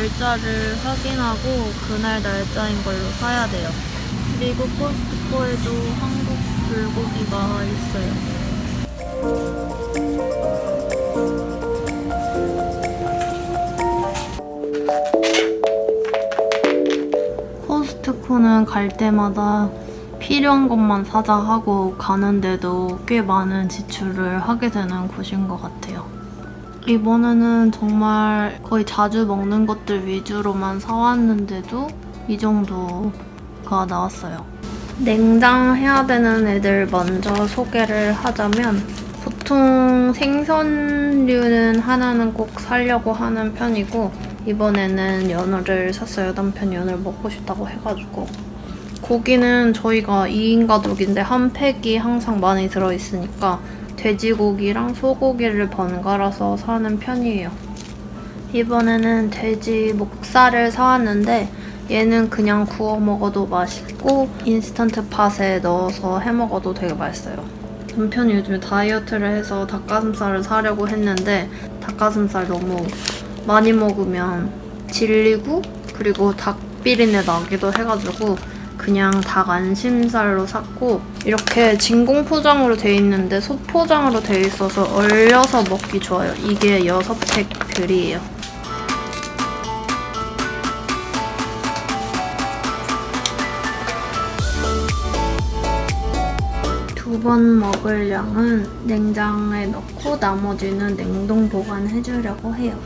날짜를 확인하고 그날 날짜인 걸로 사야 돼요. 그리고 코스트코에도 한국 불고기가 있어요. 코스트코는 갈 때마다 필요한 것만 사자 하고 가는데도 꽤 많은 지출을 하게 되는 곳인 것 같아요. 이번에는 정말 거의 자주 먹는 것들 위주로만 사왔는데도 이 정도가 나왔어요. 냉장해야 되는 애들 먼저 소개를 하자면 보통 생선류는 하나는 꼭 사려고 하는 편이고 이번에는 연어를 샀어요. 남편 연어를 먹고 싶다고 해가지고. 고기는 저희가 2인 가족인데 한 팩이 항상 많이 들어있으니까 돼지고기랑 소고기를 번갈아서 사는 편이에요. 이번에는 돼지 목살을 사왔는데 얘는 그냥 구워 먹어도 맛있고 인스턴트 팟에 넣어서 해 먹어도 되게 맛있어요. 남편이 요즘에 다이어트를 해서 닭가슴살을 사려고 했는데 닭가슴살 너무 많이 먹으면 질리고 그리고 닭 비린내 나기도 해가지고 그냥 닭 안심살로 샀고 이렇게 진공 포장으로 돼 있는데 소포장으로 돼 있어서 얼려서 먹기 좋아요. 이게 6팩들이에요. 두 번 먹을 양은 냉장에 넣고 나머지는 냉동 보관해주려고 해요.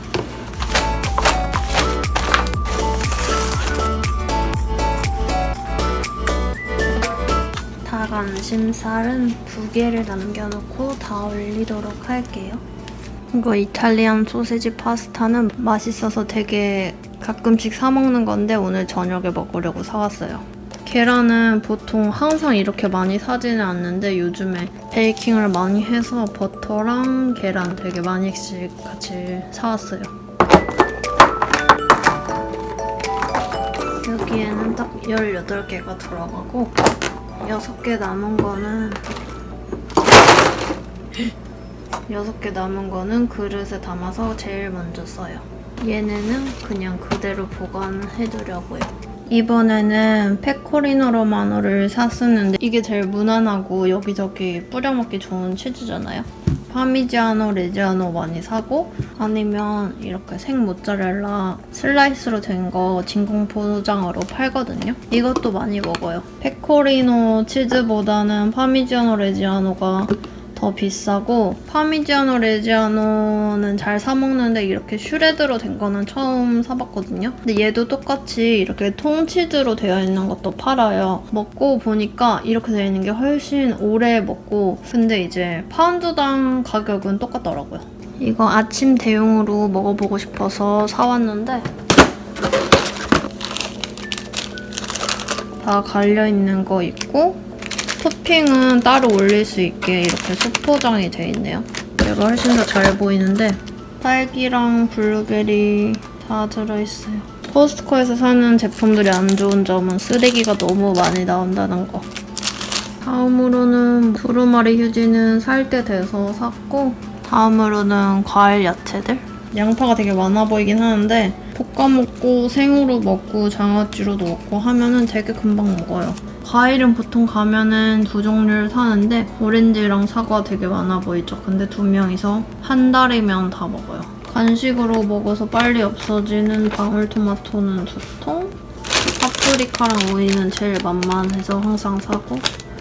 닭 안심살은 2개를 남겨놓고 다 올리도록 할게요. 이거 이탈리안 소세지 파스타는 맛있어서 되게 가끔씩 사 먹는 건데 오늘 저녁에 먹으려고 사왔어요. 계란은 보통 항상 이렇게 많이 사지는 않는데 요즘에 베이킹을 많이 해서 버터랑 계란 되게 많이씩 같이 사왔어요. 여기에는 딱 18개가 들어가고 6개 남은 거는 그릇에 담아서 제일 먼저 써요. 얘네는 그냥 그대로 보관해두려고요. 이번에는 페코리노 로마노를 샀었는데 이게 제일 무난하고 여기저기 뿌려먹기 좋은 치즈잖아요. 파미지아노, 레지아노 많이 사고 아니면 이렇게 생 모짜렐라 슬라이스로 된 거 진공 포장으로 팔거든요. 이것도 많이 먹어요. 페코리노 치즈보다는 파미지아노, 레지아노가 더 비싸고 파미지아노, 레지아노는 잘 사먹는데 이렇게 슈레드로 된 거는 처음 사봤거든요. 근데 얘도 똑같이 이렇게 통치즈로 되어 있는 것도 팔아요. 먹고 보니까 이렇게 되어 있는 게 훨씬 오래 먹고 근데 이제 파운드당 가격은 똑같더라고요. 이거 아침 대용으로 먹어보고 싶어서 사왔는데 다 갈려있는 거 있고 토핑은 따로 올릴 수 있게 이렇게 소포장이 돼 있네요. 얘가 훨씬 더 잘 보이는데 딸기랑 블루베리 다 들어있어요. 코스트코에서 사는 제품들이 안 좋은 점은 쓰레기가 너무 많이 나온다는 거. 다음으로는 두루마리 휴지는 살 때 돼서 샀고 다음으로는 과일 야채들. 양파가 되게 많아 보이긴 하는데 볶아 먹고 생으로 먹고 장아찌로도 먹고 하면은 되게 금방 먹어요. 과일은 보통 가면은 2종류를 사는데 오렌지랑 사과 되게 많아 보이죠? 근데 2명이서 한 달이면 다 먹어요. 간식으로 먹어서 빨리 없어지는 방울토마토는 2통, 파프리카랑 오이는 제일 만만해서 항상 사고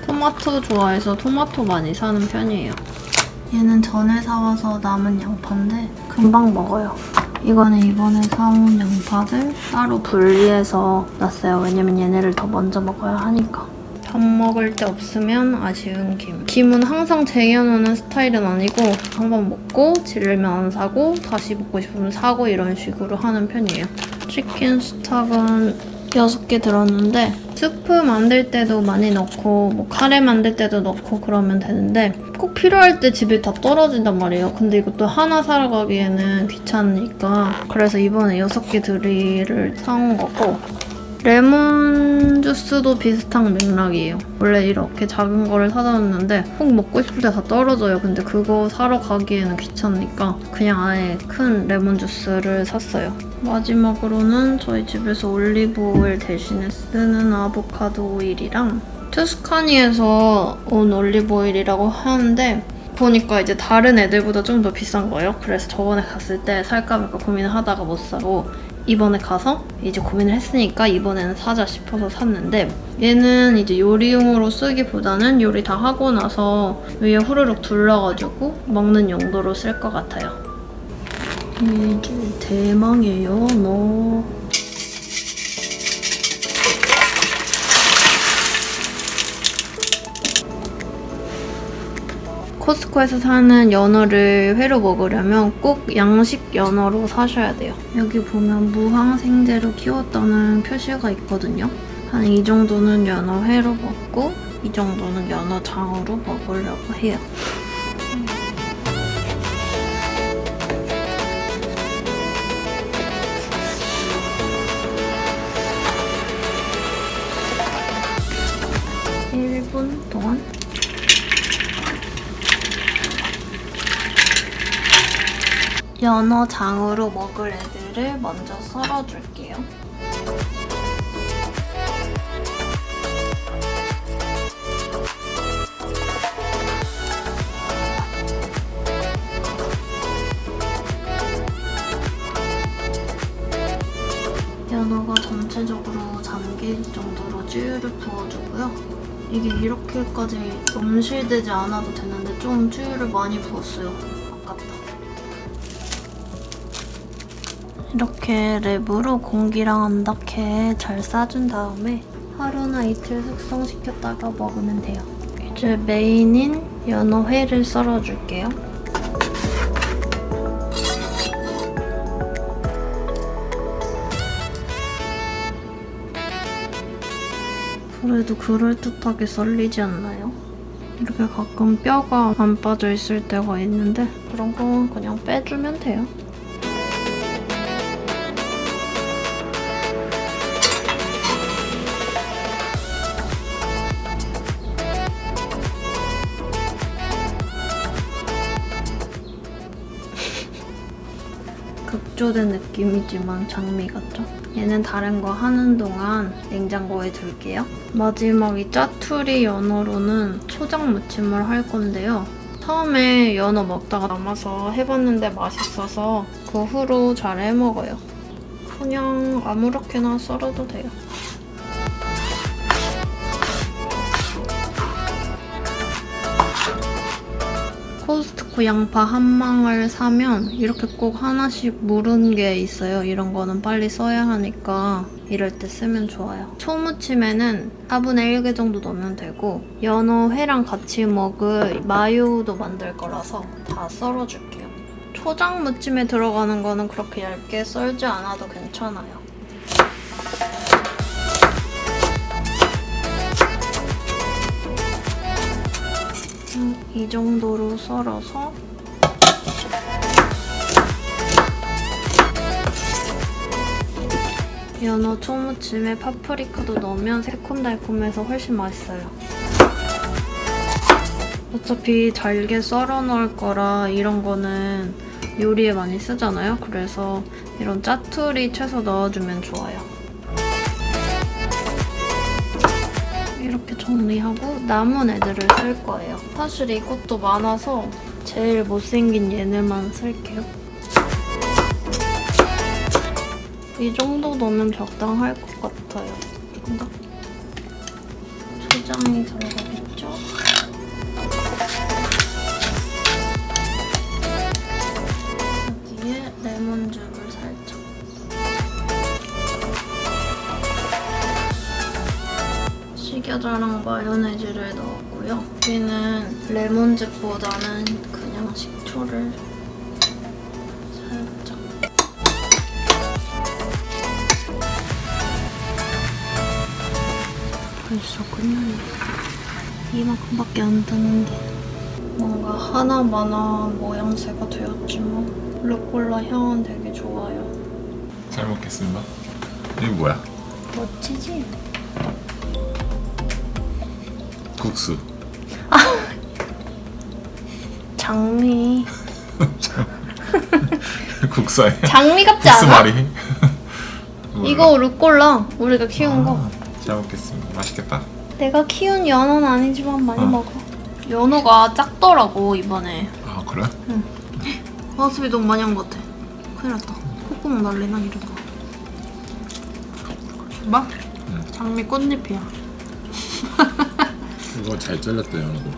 토마토 좋아해서 토마토 많이 사는 편이에요. 얘는 전에 사와서 남은 양파인데 금방 먹어요. 이거는 이번에 사온 양파들 따로 분리해서 놨어요. 왜냐면 얘네를 더 먼저 먹어야 하니까. 밥 먹을 때 없으면 아쉬운 김. 김은 항상 쟁여놓는 스타일은 아니고 한번 먹고 질리면 안 사고 다시 먹고 싶으면 사고 이런 식으로 하는 편이에요. 치킨 스톡은 6개 들었는데 스프 만들 때도 많이 넣고 뭐 카레 만들 때도 넣고 그러면 되는데 꼭 필요할 때 집에 다 떨어진단 말이에요. 근데 이것도 하나 사러 가기에는 귀찮으니까 그래서 이번에 6개 드릴을 사온 거고 레몬 주스도 비슷한 맥락이에요. 원래 이렇게 작은 거를 사다 놨는데 꼭 먹고 싶을 때 다 떨어져요. 근데 그거 사러 가기에는 귀찮으니까 그냥 아예 큰 레몬 주스를 샀어요. 마지막으로는 저희 집에서 올리브 오일 대신에 쓰는 아보카도 오일이랑 투스카니에서 온 올리브 오일이라고 하는데 보니까 이제 다른 애들보다 좀 더 비싼 거예요. 그래서 저번에 갔을 때 살까 말까 고민을 하다가 못 사고 이번에 가서 이제 고민을 했으니까 이번에는 사자 싶어서 샀는데 얘는 이제 요리용으로 쓰기보다는 요리 다 하고 나서 위에 후루룩 둘러가지고 먹는 용도로 쓸 것 같아요. 이게 대망의 연어. 코스트코에서 사는 연어를 회로 먹으려면 꼭 양식 연어로 사셔야 돼요. 여기 보면 무항생제로 키웠다는 표시가 있거든요. 한 이 정도는 연어 회로 먹고 이 정도는 연어 장으로 먹으려고 해요. 동안 연어 장으로 먹을 애들을 먼저 썰어줄게요. 연어가 전체적으로 잠길 정도로 쭈유를 부어주고요. 이게 이렇게까지 넘실대지 않아도 되는데 좀 쭈유를 많이 부었어요. 아깝다. 이렇게 랩으로 공기랑 안 닿게 잘 싸준 다음에 하루나 이틀 숙성시켰다가 먹으면 돼요. 이제 메인인 연어회를 썰어줄게요. 그래도 그럴듯하게 썰리지 않나요? 이렇게 가끔 뼈가 안 빠져 있을 때가 있는데 그런 건 그냥 빼주면 돼요. 급조된 느낌이지만 장미 같죠? 얘는 다른 거 하는 동안 냉장고에 둘게요. 마지막 이 짜투리 연어로는 초장 무침을 할 건데요. 처음에 연어 먹다가 남아서 해봤는데 맛있어서 그 후로 잘 해먹어요. 그냥 아무렇게나 썰어도 돼요. 코스트코 양파 한 망을 사면 이렇게 꼭 하나씩 무른 게 있어요. 이런 거는 빨리 써야 하니까 이럴 때 쓰면 좋아요. 초무침에는 4분의 1개 정도 넣으면 되고 연어회랑 같이 먹을 마요도 만들 거라서 다 썰어줄게요. 초장 무침에 들어가는 거는 그렇게 얇게 썰지 않아도 괜찮아요. 이 정도로 썰어서 연어 초무침에 파프리카도 넣으면 새콤달콤해서 훨씬 맛있어요. 어차피 잘게 썰어 넣을 거라 이런 거는 요리에 많이 쓰잖아요. 그래서 이런 짜투리 채소 넣어주면 좋아요. 이렇게 정리하고 남은 애들을 쓸 거예요. 사실 이것도 많아서 제일 못생긴 얘네만 쓸게요. 이 정도 넣으면 적당할 것 같아요. 뭔가 초장이 들어가겠죠? 여기에 레몬즙을 살짝. 식여자랑 마요네즈를 넣었고요. 여기는 레몬즙보다는 그냥 식초를 살짝. 벌써 끝났네. 이만큼밖에 안 드는데 뭔가 하나마나 모양새가 되었지만 루꼴라 향은 되게 좋아요. 잘 먹겠습니다. 이게 뭐야? 멋지지? 국수. 장미. 국사에 장미 같지 국수 않아? 말이. 이거 루꼴라 우리가 키운 거. 잘 먹겠습니다. 맛있겠다. 내가 키운 연어는 아니지만 많이 어. 먹어. 연어가 작더라고 이번에. 아 그래? 와사비 너무 많이 한 것 같아. 큰일 났다. 콧구멍 날리나 이러다. 봐? 응. 장미 꽃잎이야. 이거 잘 잘렸다 연어도.